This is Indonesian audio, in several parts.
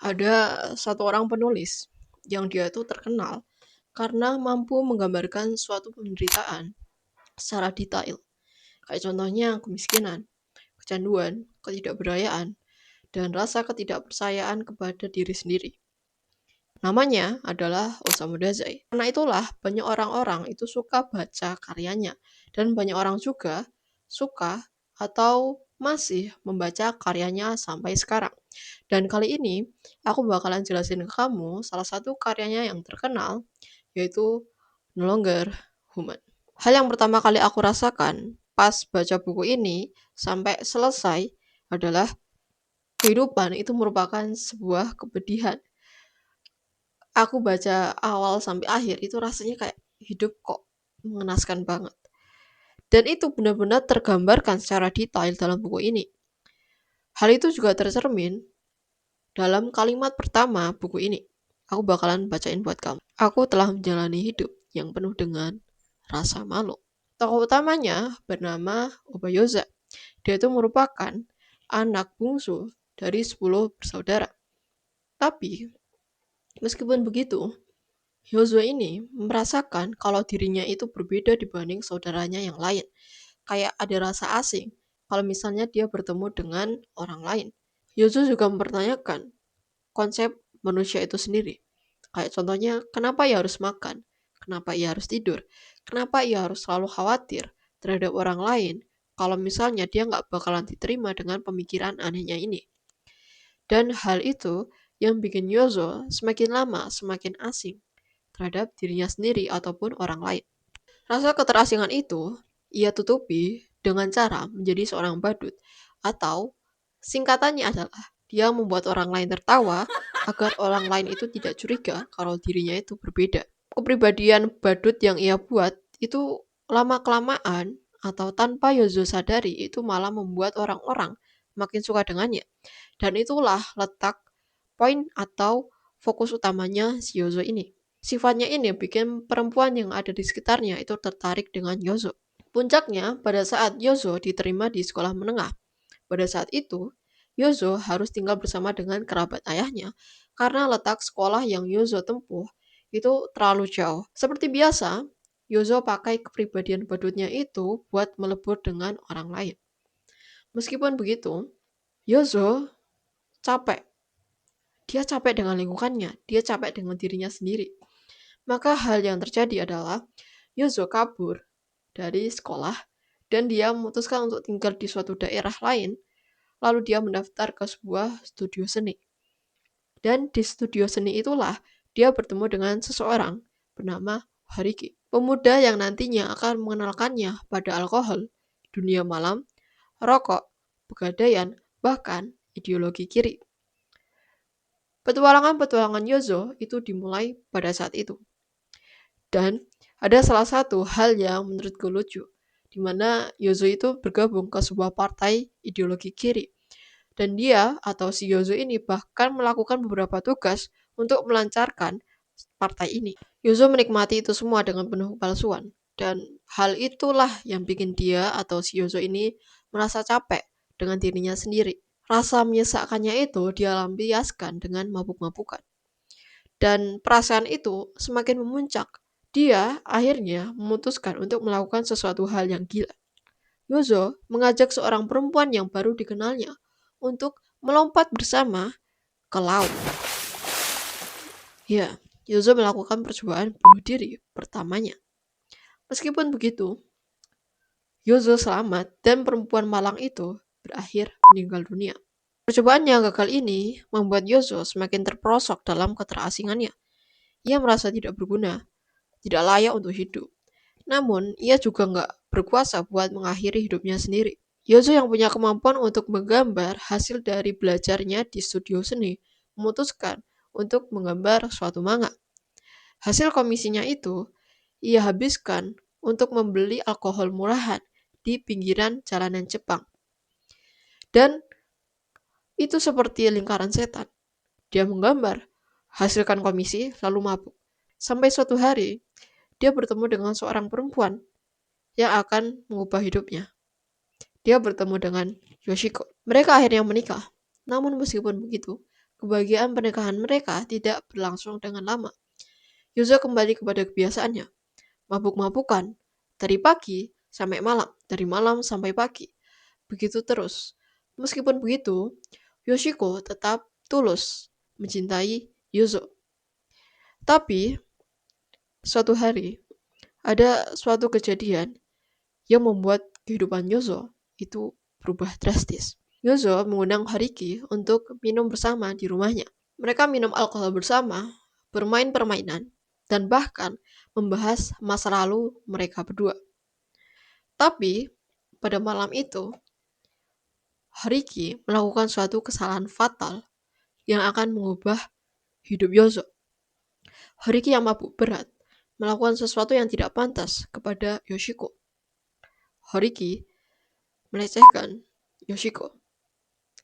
Ada satu orang penulis yang dia tuh terkenal karena mampu menggambarkan suatu penderitaan secara detail. Kayak contohnya kemiskinan, kecanduan, ketidakberdayaan, dan rasa ketidakpercayaan kepada diri sendiri. Namanya adalah Osamu Dazai. Karena itulah banyak orang-orang itu suka baca karyanya dan banyak orang juga suka atau masih membaca karyanya sampai sekarang. Dan kali ini aku bakalan jelasin ke kamu salah satu karyanya yang terkenal yaitu No Longer Human. Hal yang pertama kali aku rasakan pas baca buku ini sampai selesai adalah kehidupan itu merupakan sebuah kepedihan. Aku baca awal sampai akhir itu rasanya kayak hidup kok mengenaskan banget. Dan itu benar-benar tergambarkan secara detail dalam buku ini. Hal itu juga tercermin dalam kalimat pertama buku ini. Aku bakalan bacain buat kamu. Aku telah menjalani hidup yang penuh dengan rasa malu. Tokoh utamanya bernama Obayoza. Dia itu merupakan anak bungsu dari 10 bersaudara. Tapi, meskipun begitu, Yozo ini merasakan kalau dirinya itu berbeda dibanding saudaranya yang lain. Kayak ada rasa asing kalau misalnya dia bertemu dengan orang lain. Yozo juga mempertanyakan konsep manusia itu sendiri. Kayak contohnya, kenapa ia harus makan? Kenapa ia harus tidur? Kenapa ia harus selalu khawatir terhadap orang lain kalau misalnya dia nggak bakalan diterima dengan pemikiran anehnya ini? Dan hal itu yang bikin Yozo semakin lama semakin asing terhadap dirinya sendiri ataupun orang lain. Rasa keterasingan itu ia tutupi dengan cara menjadi seorang badut atau singkatannya adalah dia membuat orang lain tertawa agar orang lain itu tidak curiga kalau dirinya itu berbeda. Kepribadian badut yang ia buat itu lama-kelamaan atau tanpa Yozo sadari itu malah membuat orang-orang makin suka dengannya. Dan itulah letak poin atau fokus utamanya si Yozo ini. Sifatnya ini bikin perempuan yang ada di sekitarnya itu tertarik dengan Yozo. Puncaknya pada saat Yozo diterima di sekolah menengah. Pada saat itu, Yozo harus tinggal bersama dengan kerabat ayahnya karena letak sekolah yang Yozo tempuh itu terlalu jauh. Seperti biasa, Yozo pakai kepribadian badutnya itu buat melebur dengan orang lain. Meskipun begitu, Yozo capek. Dia capek dengan lingkungannya, dia capek dengan dirinya sendiri. Maka hal yang terjadi adalah Yozo kabur dari sekolah dan dia memutuskan untuk tinggal di suatu daerah lain. Lalu dia mendaftar ke sebuah studio seni. Dan di studio seni itulah dia bertemu dengan seseorang bernama Hariki. Pemuda yang nantinya akan mengenalkannya pada alkohol, dunia malam, rokok, pegadaian, bahkan ideologi kiri. Petualangan-petualangan Yozo itu dimulai pada saat itu. Dan ada salah satu hal yang menurutku lucu, di mana Yozo itu bergabung ke sebuah partai ideologi kiri. Dan dia atau si Yozo ini bahkan melakukan beberapa tugas untuk melancarkan partai ini. Yozo menikmati itu semua dengan penuh kepalsuan. Dan hal itulah yang bikin dia atau si Yozo ini merasa capek dengan dirinya sendiri. Rasa menyesakannya itu dia lampiaskan dengan mabuk-mabukan. Dan perasaan itu semakin memuncak. Dia akhirnya memutuskan untuk melakukan sesuatu hal yang gila. Yozo mengajak seorang perempuan yang baru dikenalnya untuk melompat bersama ke laut. Ya, Yozo melakukan percobaan bunuh diri pertamanya. Meskipun begitu, Yozo selamat dan perempuan malang itu berakhir meninggal dunia. Percobaan yang gagal ini membuat Yozo semakin terperosok dalam keterasingannya. Ia merasa tidak berguna, tidak layak untuk hidup. Namun, ia juga nggak berkuasa buat mengakhiri hidupnya sendiri. Yozo yang punya kemampuan untuk menggambar hasil dari belajarnya di studio seni, memutuskan untuk menggambar suatu manga. Hasil komisinya itu, ia habiskan untuk membeli alkohol murahan di pinggiran jalanan Jepang. Dan itu seperti lingkaran setan. Dia menggambar, hasilkan komisi, lalu mabuk. Sampai suatu hari, dia bertemu dengan seorang perempuan yang akan mengubah hidupnya. Dia bertemu dengan Yoshiko. Mereka akhirnya menikah. Namun meskipun begitu, kebahagiaan pernikahan mereka tidak berlangsung dengan lama. Yozo kembali kepada kebiasaannya, mabuk-mabukan, dari pagi sampai malam, dari malam sampai pagi. Begitu terus. Meskipun begitu, Yoshiko tetap tulus mencintai Yozo. Tapi, suatu hari, ada suatu kejadian yang membuat kehidupan Yozo itu berubah drastis. Yozo mengundang Hariki untuk minum bersama di rumahnya. Mereka minum alkohol bersama, bermain permainan, dan bahkan membahas masa lalu mereka berdua. Tapi, pada malam itu, Hariki melakukan suatu kesalahan fatal yang akan mengubah hidup Yozo. Hariki yang mabuk berat melakukan sesuatu yang tidak pantas kepada Yoshiko. Hariki melecehkan Yoshiko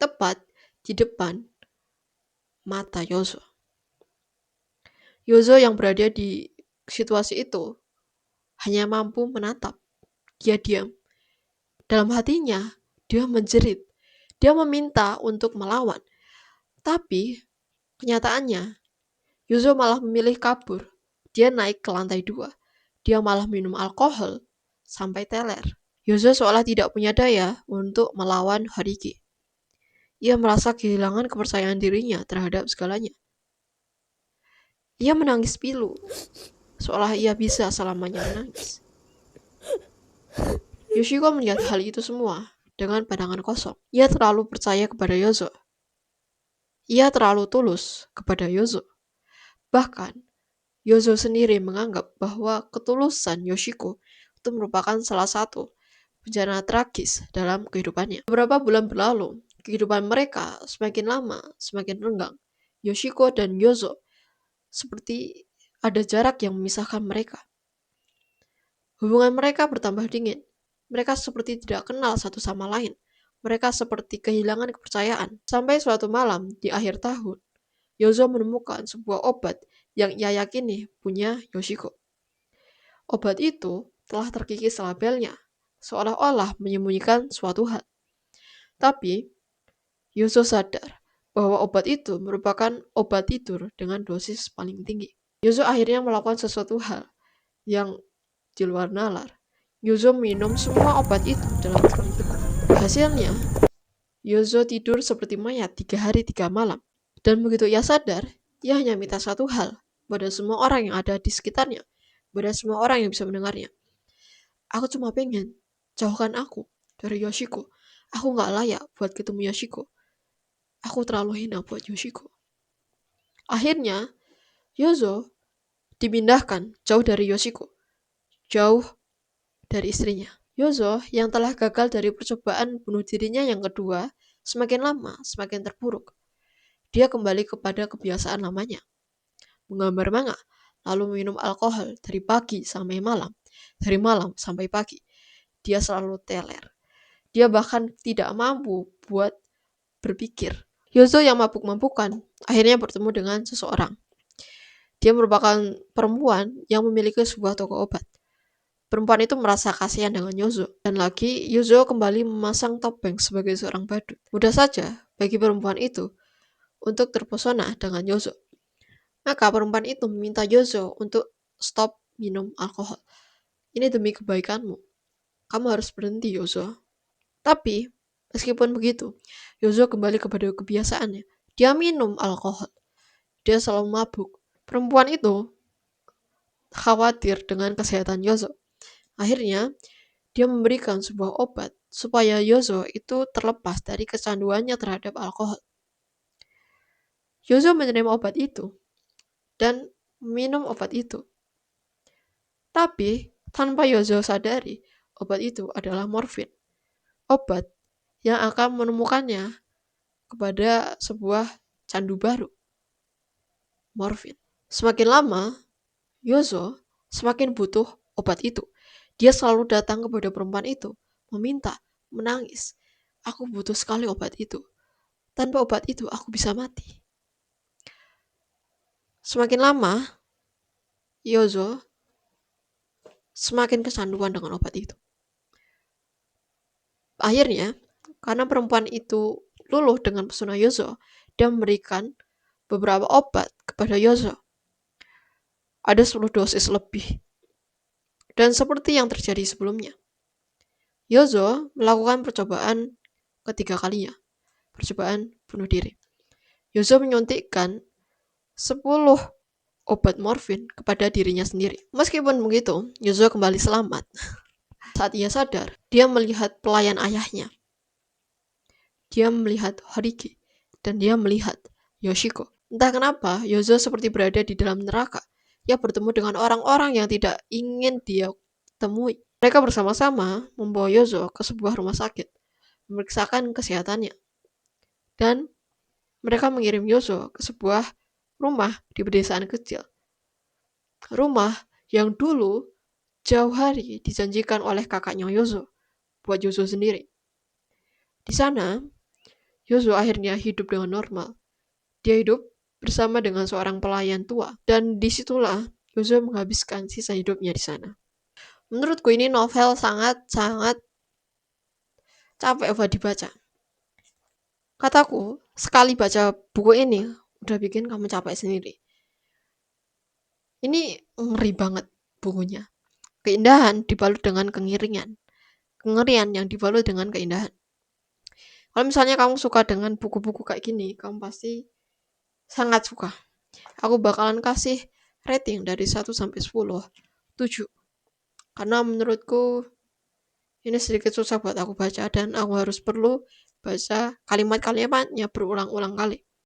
tepat di depan mata Yozo. Yozo yang berada di situasi itu hanya mampu menatap. Dia diam. Dalam hatinya, dia menjerit. Dia meminta untuk melawan. Tapi, kenyataannya, Yozo malah memilih kabur. Dia naik ke lantai 2. Dia malah minum alkohol sampai teler. Yozo seolah tidak punya daya untuk melawan Hariki. Ia merasa kehilangan kepercayaan dirinya terhadap segalanya. Ia menangis pilu, seolah ia bisa selamanya menangis. Yoshiko melihat hal itu semua dengan pandangan kosong. Ia terlalu percaya kepada Yozo. Ia terlalu tulus kepada Yozo. Bahkan, Yozo sendiri menganggap bahwa ketulusan Yoshiko itu merupakan salah satu bencana tragis dalam kehidupannya. Beberapa bulan berlalu, kehidupan mereka semakin lama, semakin renggang. Yoshiko dan Yozo seperti ada jarak yang memisahkan mereka. Hubungan mereka bertambah dingin. Mereka seperti tidak kenal satu sama lain. Mereka seperti kehilangan kepercayaan. Sampai suatu malam di akhir tahun, Yozo menemukan sebuah obat yang ia yakini punya Yoshiko. Obat itu telah terkikis labelnya, seolah-olah menyembunyikan suatu hal. Tapi, Yozo sadar bahwa obat itu merupakan obat tidur dengan dosis paling tinggi. Yozo akhirnya melakukan sesuatu hal yang di luar nalar. Yozo minum semua obat itu dalam sekejap. Hasilnya, Yozo tidur seperti mayat 3 hari 3 malam. Dan begitu ia sadar, ia hanya minta satu hal pada semua orang yang ada di sekitarnya, pada semua orang yang bisa mendengarnya. Aku cuma pengen jauhkan aku dari Yoshiko. Aku gak layak buat ketemu Yoshiko. Aku terlalu hina buat Yoshiko. Akhirnya, Yozo dipindahkan jauh dari Yoshiko. Jauh dari istrinya. Yozo yang telah gagal dari percobaan bunuh dirinya yang kedua, semakin lama semakin terpuruk. Dia kembali kepada kebiasaan lamanya. Menggambar manga, lalu minum alkohol dari pagi sampai malam. Dari malam sampai pagi. Dia selalu teler. Dia bahkan tidak mampu buat berpikir. Yozo yang mabuk-mabukan akhirnya bertemu dengan seseorang. Dia merupakan perempuan yang memiliki sebuah toko obat. Perempuan itu merasa kasihan dengan Yozo. Dan lagi, Yozo kembali memasang topeng sebagai seorang badut. Mudah saja bagi perempuan itu untuk terpesona dengan Yozo. Maka perempuan itu meminta Yozo untuk stop minum alkohol. Ini demi kebaikanmu. Kamu harus berhenti, Yozo. Tapi, meskipun begitu, Yozo kembali kepada kebiasaannya. Dia minum alkohol. Dia selalu mabuk. Perempuan itu khawatir dengan kesehatan Yozo. Akhirnya, dia memberikan sebuah obat supaya Yozo itu terlepas dari kecanduannya terhadap alkohol. Yozo menerima obat itu dan minum obat itu. Tapi, tanpa Yozo sadari, obat itu adalah morfin. Obat yang akan menemukannya kepada sebuah candu baru, morfin. Semakin lama, Yozo semakin butuh obat itu. Dia selalu datang kepada perempuan itu, meminta, menangis. Aku butuh sekali obat itu. Tanpa obat itu, aku bisa mati. Semakin lama, Yozo semakin kecanduan dengan obat itu. Akhirnya, karena perempuan itu luluh dengan pesona Yozo, dia memberikan beberapa obat kepada Yozo. Ada 10 dosis lebih. Dan seperti yang terjadi sebelumnya, Yozo melakukan percobaan ketiga kalinya, percobaan bunuh diri. Yozo menyuntikkan 10 obat morfin kepada dirinya sendiri. Meskipun begitu, Yozo kembali selamat. Saat ia sadar, dia melihat pelayan ayahnya. Dia melihat Horiki, dan dia melihat Yoshiko. Entah kenapa, Yozo seperti berada di dalam neraka. Ia bertemu dengan orang-orang yang tidak ingin dia temui. Mereka bersama-sama membawa Yozo ke sebuah rumah sakit, memeriksakan kesehatannya. Dan mereka mengirim Yozo ke sebuah rumah di pedesaan kecil. Rumah yang dulu jauh hari dijanjikan oleh kakaknya Yozo buat Yozo sendiri. Di sana, Yozo akhirnya hidup dengan normal. Dia hidup bersama dengan seorang pelayan tua, dan disitulah Yozo menghabiskan sisa hidupnya di sana. Menurutku ini novel sangat-sangat capek buat dibaca. Kataku, sekali baca buku ini, udah bikin kamu capek sendiri. Ini ngeri banget bukunya. Keindahan dibalut dengan kengerian. Kengerian yang dibalut dengan keindahan. Kalau misalnya kamu suka dengan buku-buku kayak gini, kamu pasti sangat suka. Aku bakalan kasih rating dari 1 sampai 10, 7. Karena menurutku ini sedikit susah buat aku baca dan aku harus perlu baca kalimat-kalimatnya berulang-ulang kali.